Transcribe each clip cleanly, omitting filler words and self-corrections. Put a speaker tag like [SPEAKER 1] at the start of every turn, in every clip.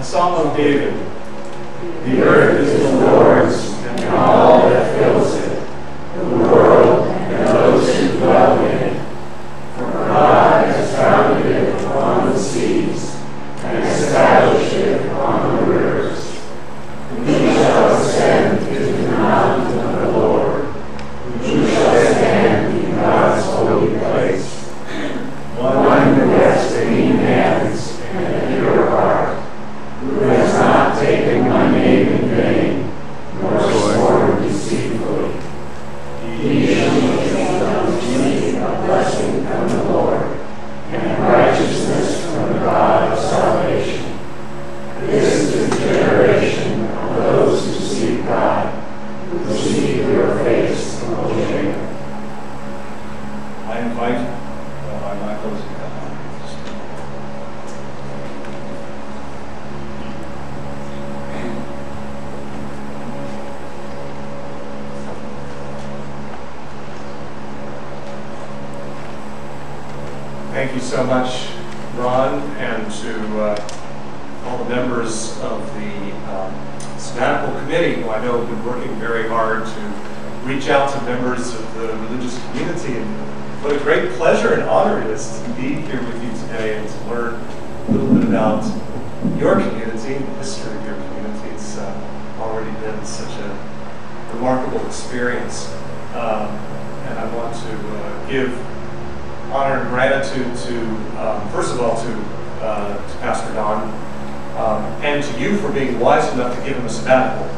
[SPEAKER 1] Psalm of David.
[SPEAKER 2] The earth is the Lord's, and all that fills it, the world and those who dwell in it. For God has founded it upon the seas, and established it upon the rivers. Who shall ascend into the mountain of the Lord? Who shall stand in God's holy place? One who has clean hands and a pure heart, who has not taken my name in vain, nor sworn deceitfully. He shall receive a blessing from the Lord, and righteousness from the God of salvation. This is the generation of those who seek God, who seek your face, O Jacob.
[SPEAKER 1] I invite Rabbi Michael Cahana. Thank you so much, Ron, and to all the members of the sabbatical committee, who I know have been working very hard to reach out to members of the religious community. And what a great pleasure and honor it is to be here with you today and to learn a little bit about your community and the history of your community. It's already been such a remarkable experience. And I want to give honor and gratitude to, first of all, to Pastor Don, and to you for being wise enough to give him a sabbatical.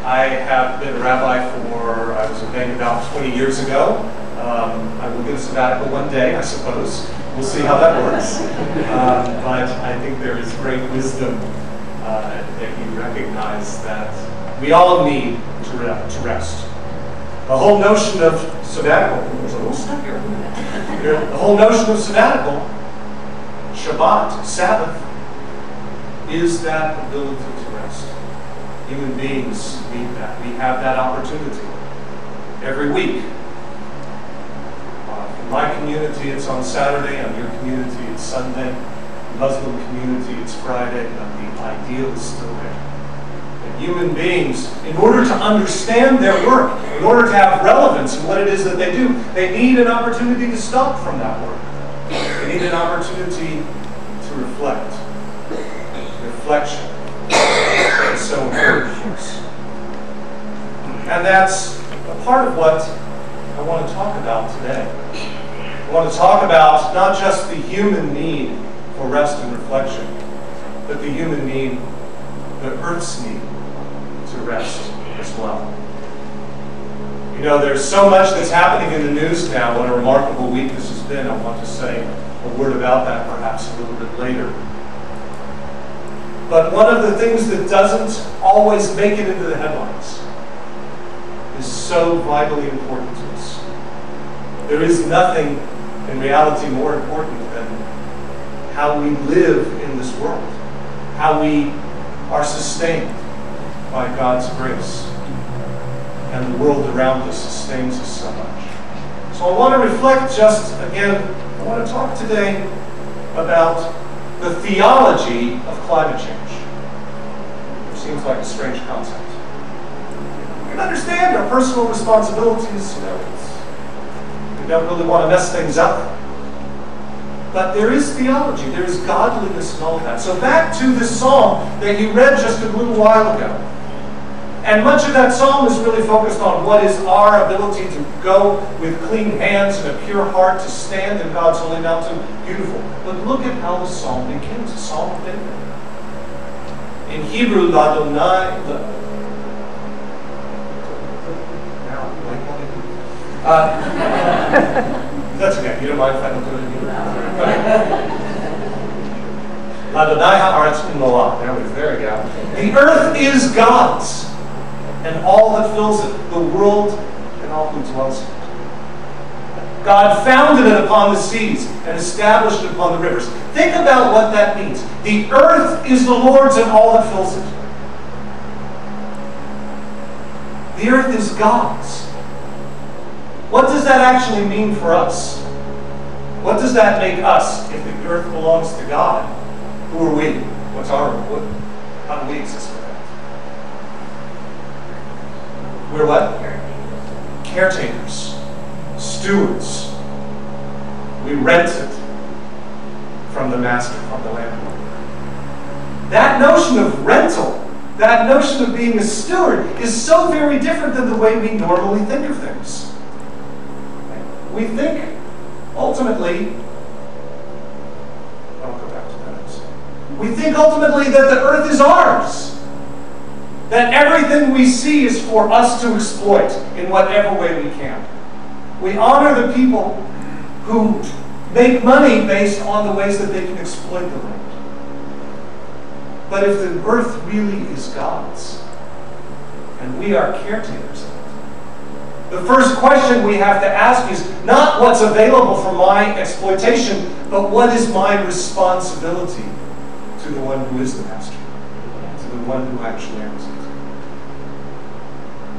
[SPEAKER 1] I have been a rabbi I was ordained about 20 years ago. I will get a sabbatical one day, I suppose. We'll see how that works. But I think there is great wisdom that you recognize that we all need to rest. The whole notion of sabbatical, there's a little stuck here. The whole notion of sabbatical, Shabbat, Sabbath, is that ability to rest. Human beings need that. We have that opportunity every week. In my community, it's on Saturday. In your community, it's Sunday. In the Muslim community, it's Friday. But the ideal is still there. Human beings, in order to understand their work, in order to have relevance in what it is that they do, they need an opportunity to stop from that work. They need an opportunity to reflect. Reflection is so important for us. And that's a part of what I want to talk about today. I want to talk about not just the human need for rest and reflection, but the human need, the earth's need to rest as well. You know, there's so much that's happening in the news now. What a remarkable week this has been. I want to say a word about that perhaps a little bit later. But one of the things that doesn't always make it into the headlines is so vitally important to us. There is nothing in reality more important than how we live in this world, how we are sustained by God's grace, and the world around us sustains us so much. So I want to reflect just again, I want to talk today about the theology of climate change. It seems like a strange concept. We can understand our personal responsibilities, we don't really want to mess things up. But there is theology, there is godliness in all of that. So back to the psalm that you read just a little while ago. And much of that psalm is really focused on what is our ability to go with clean hands and a pure heart to stand in God's holy mountain. Beautiful. But look at how the psalm begins, the Psalm of David. In Hebrew, Ladonai. That's okay. You don't mind if I don't do it again? Ladonai ha'aretz k'mloah. There we go. The earth is God's, and all that fills it, the world and all who dwells in it. God founded it upon the seas and established it upon the rivers. Think about what that means. The earth is the Lord's and all that fills it. The earth is God's. What does that actually mean for us? What does that make us if the earth belongs to God? Who are we? How do we exist for that? We're what? Caretakers. Stewards. We rent it from the master, from the landlord. That notion of rental, that notion of being a steward, is so very different than the way we normally think of things. We think, ultimately, I'll go back to that. We think ultimately that the earth is ours. That everything we see is for us to exploit in whatever way we can. We honor the people who make money based on the ways that they can exploit the land. But if the earth really is God's, and we are caretakers of it, the first question we have to ask is not what's available for my exploitation, but what is my responsibility to the one who is the master, to the one who actually owns it.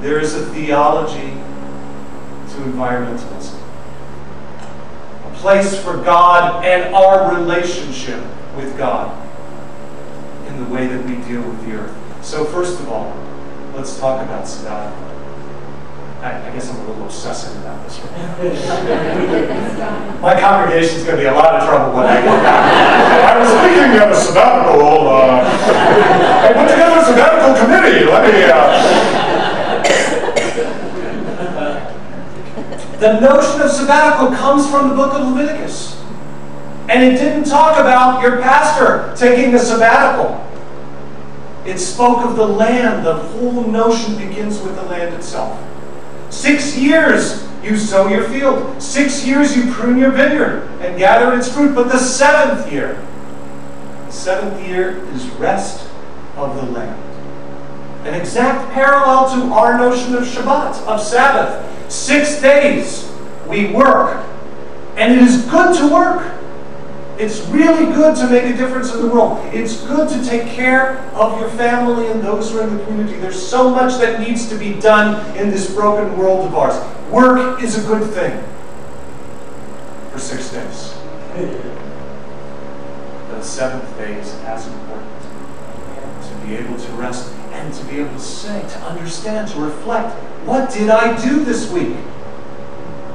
[SPEAKER 1] There is a theology to environmentalism. A place for God and our relationship with God in the way that we deal with the earth. So first of all, let's talk about sabbatical. I guess I'm a little obsessive about this one. My congregation's going to be in a lot of trouble when I get back. I was thinking of a sabbatical. I put together a sabbatical committee. The notion of sabbatical comes from the book of Leviticus. And it didn't talk about your pastor taking a sabbatical. It spoke of the land. The whole notion begins with the land itself. 6 years you sow your field. 6 years you prune your vineyard and gather its fruit. But the seventh year is rest of the land. An exact parallel to our notion of Shabbat, of Sabbath. 6 days we work. And it is good to work. It's really good to make a difference in the world. It's good to take care of your family and those who are in the community. There's so much that needs to be done in this broken world of ours. Work is a good thing for 6 days. The seventh day is as important. To be able to rest and to be able to say, to understand, to reflect, what did I do this week?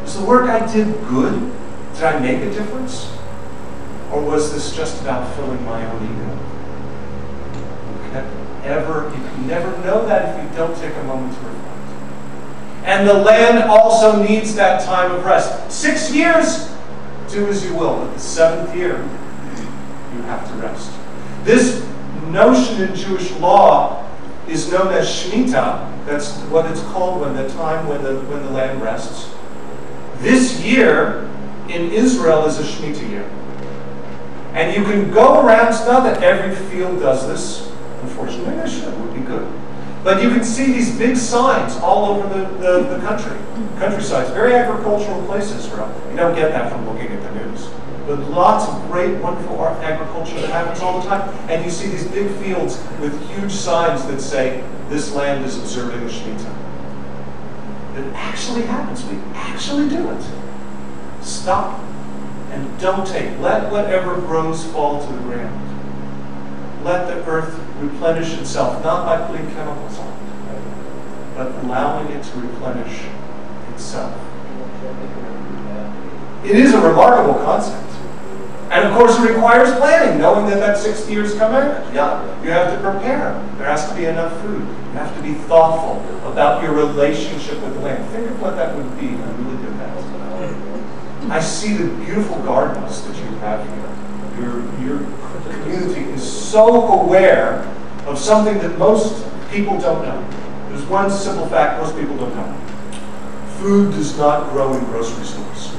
[SPEAKER 1] Was the work I did good? Did I make a difference? Or was this just about filling my own ego? You can never know that if you don't take a moment to reflect. And the land also needs that time of rest. 6 years, do as you will. But the seventh year, you have to rest. This notion in Jewish law is known as Shemitah. That's what it's called when the land rests. This year in Israel is a Shemitah year. And you can go around, it's not that every field does this, unfortunately, they should, it would be good. But you can see these big signs all over the countrysides, very agricultural places. You don't get that from looking at the news. But lots of great, wonderful agriculture that happens all the time. And you see these big fields with huge signs that say, this land is observing the Shemitah. It actually happens. We actually do it. Stop. And don't take. Let whatever grows fall to the ground. Let the earth replenish itself, not by putting chemicals on it, but allowing it to replenish itself. It is a remarkable concept. And of course it requires planning, knowing that 6 years coming. Yeah, you have to prepare. There has to be enough food. You have to be thoughtful about your relationship with the land. Think of what that would be if you really did that. I see the beautiful gardens that you have here. Your community is so aware of something that most people don't know. There's one simple fact most people don't know. Food does not grow in grocery stores.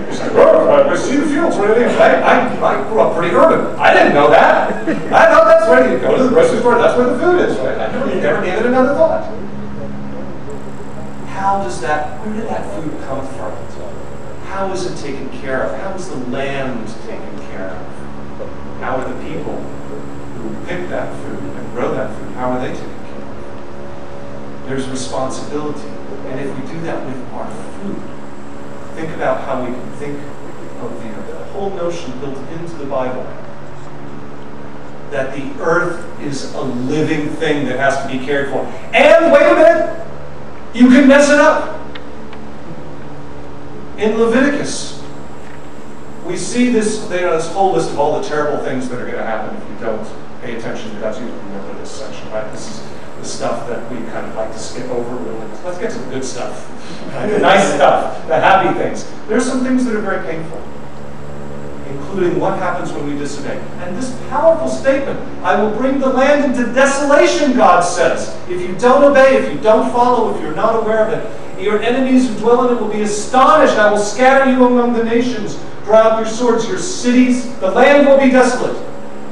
[SPEAKER 1] It's like, oh, I see the fields right there. I grew up pretty urban. I didn't know that. I thought that's where you go to the grocery store, that's where the food is. Right? I never gave it another thought. Where did that food come from? How is it taken care of? How is the land taken care of? How are the people who pick that food and grow that food, how are they taken care of? There's responsibility. And if we do that with our food, think about how we can think of the whole notion built into the Bible that the earth is a living thing that has to be cared for. And wait a minute, you can mess it up. In Leviticus, we see this whole list of all the terrible things that are going to happen if you don't pay attention to that. You remember this section, right? This is the stuff that we kind of like to skip over. Let's get to the good stuff, the nice stuff, the happy things. There are some things that are very painful, including what happens when we disobey. And this powerful statement, I will bring the land into desolation, God says. If you don't obey, if you don't follow, if you're not aware of it, your enemies who dwell in it will be astonished. I will scatter you among the nations. Draw out your swords, your cities. The land will be desolate.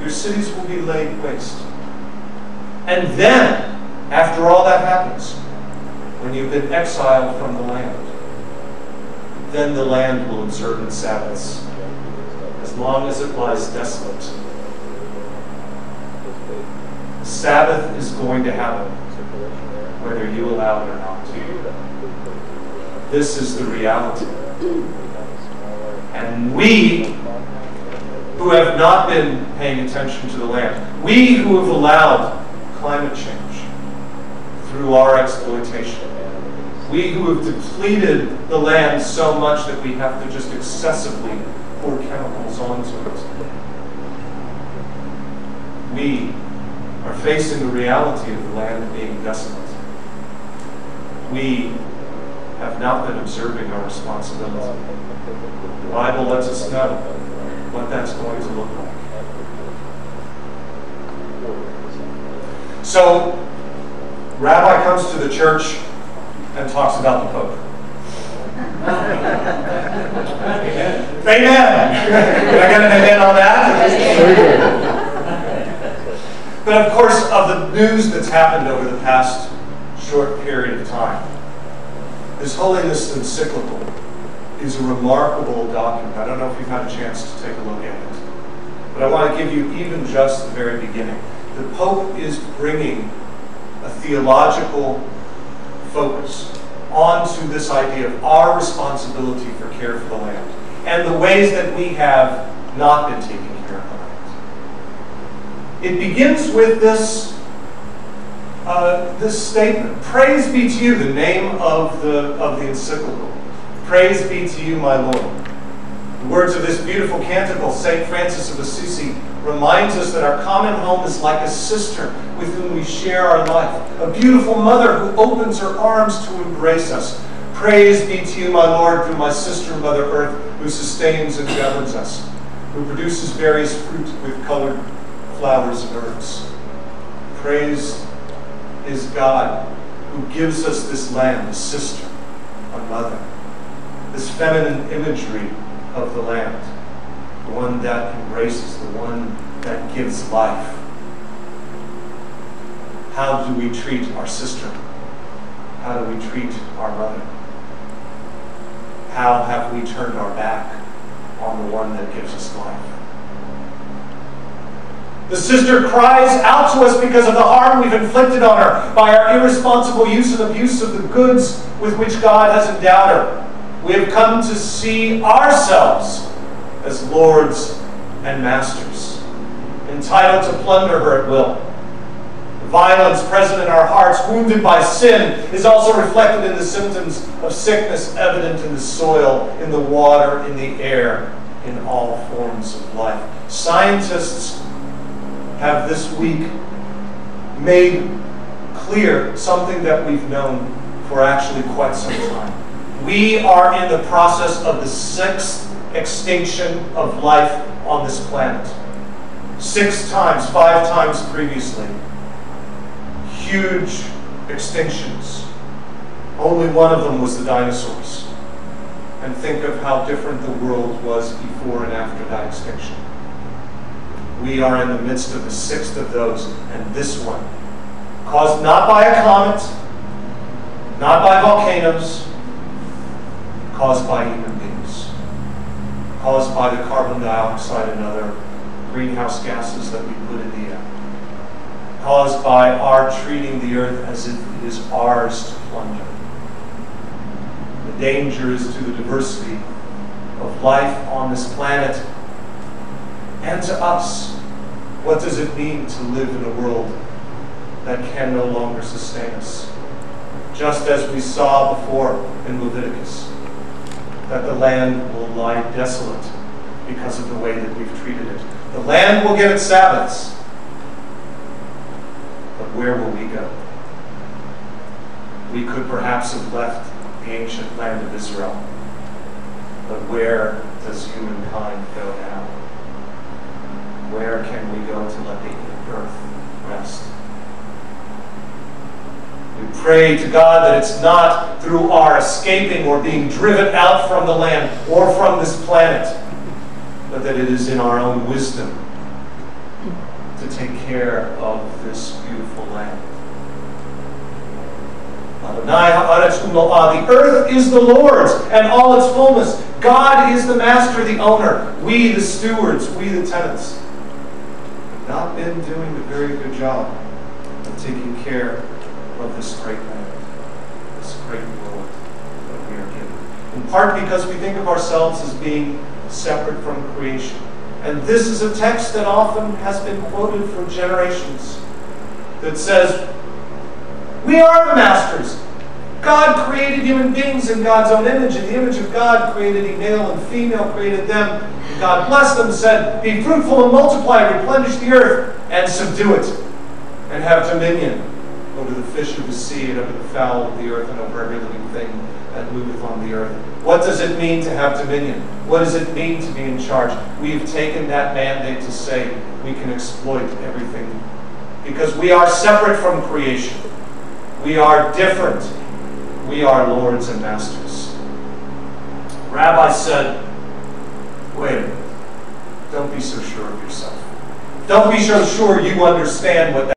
[SPEAKER 1] Your cities will be laid waste. And then, after all that happens, when you've been exiled from the land, then the land will observe its Sabbaths, as long as it lies desolate. The Sabbath is going to happen, whether you allow it or not. This is the reality. And we who have not been paying attention to the land, we who have allowed climate change through our exploitation, we who have depleted the land so much that we have to just excessively pour chemicals onto it, we are facing the reality of the land being desolate. We have not been observing our responsibility. The Bible lets us know what that's going to look like. So, Rabbi comes to the church and talks about the Pope. Amen. Amen. Can I get an amen on that? But of course, of the news that's happened over the past short period of time, this Holiness encyclical is a remarkable document. I don't know if you've had a chance to take a look at it, but I want to give you even just the very beginning. The Pope is bringing a theological focus onto this idea of our responsibility for care for the land and the ways that we have not been taking care of the land. It begins with this statement: "Praise be to you," the name of the encyclical. "Praise be to you, my Lord." The words of this beautiful canticle, St. Francis of Assisi, reminds us that our common home is like a sister with whom we share our life, a beautiful mother who opens her arms to embrace us. Praise be to you, my Lord, through my sister, Mother Earth, who sustains and governs us, who produces various fruit with colored flowers and herbs. Praise is God, who gives us this land, a sister, a mother, this feminine imagery of the land, the one that embraces, the one that gives life. How do we treat our sister? How do we treat our mother? How have we turned our back on the one that gives us life? The sister cries out to us because of the harm we've inflicted on her by our irresponsible use and abuse of the goods with which God has endowed her. We have come to see ourselves as lords and masters, entitled to plunder her at will. The violence present in our hearts, wounded by sin, is also reflected in the symptoms of sickness evident in the soil, in the water, in the air, in all forms of life. Scientists have this week made clear something that we've known for actually quite some time. We are in the process of the 6th extinction of life on this planet. 6 times, 5 times previously. Huge extinctions. Only one of them was the dinosaurs. And think of how different the world was before and after that extinction. We are in the midst of the 6th of those, and this one, caused not by a comet, not by volcanoes, caused by human beings, caused by the carbon dioxide and other greenhouse gases that we put in the air, caused by our treating the earth as if it is ours to plunder. The danger is to the diversity of life on this planet and to us. What does it mean to live in a world that can no longer sustain us? Just as we saw before in Leviticus, that the land will lie desolate because of the way that we've treated it. The land will get its Sabbaths, but where will we go? We could perhaps have left the ancient land of Israel, but where does humankind go now? Where can we go to let the earth rest? We pray to God that it's not through our escaping or being driven out from the land or from this planet, but that it is in our own wisdom to take care of this beautiful land. The earth is the Lord's and all its fullness. God is the master, the owner. We, the stewards, we, the tenants, have not been doing a very good job of taking care of this great land, this great world that we are given. In part because we think of ourselves as being separate from creation. And this is a text that often has been quoted for generations that says, we are the masters. God created human beings in God's own image. In the image of God created he, male and female created them. And God blessed them, said, be fruitful and multiply, replenish the earth, and subdue it, and have dominion over the fish of the sea, and over the fowl of the earth, and over every living thing that moveth on the earth. What does it mean to have dominion? What does it mean to be in charge? We've taken that mandate to say we can exploit everything because we are separate from creation. We are different. We are lords and masters. The rabbi said, wait a minute. Don't be so sure of yourself. Don't be so sure you understand what that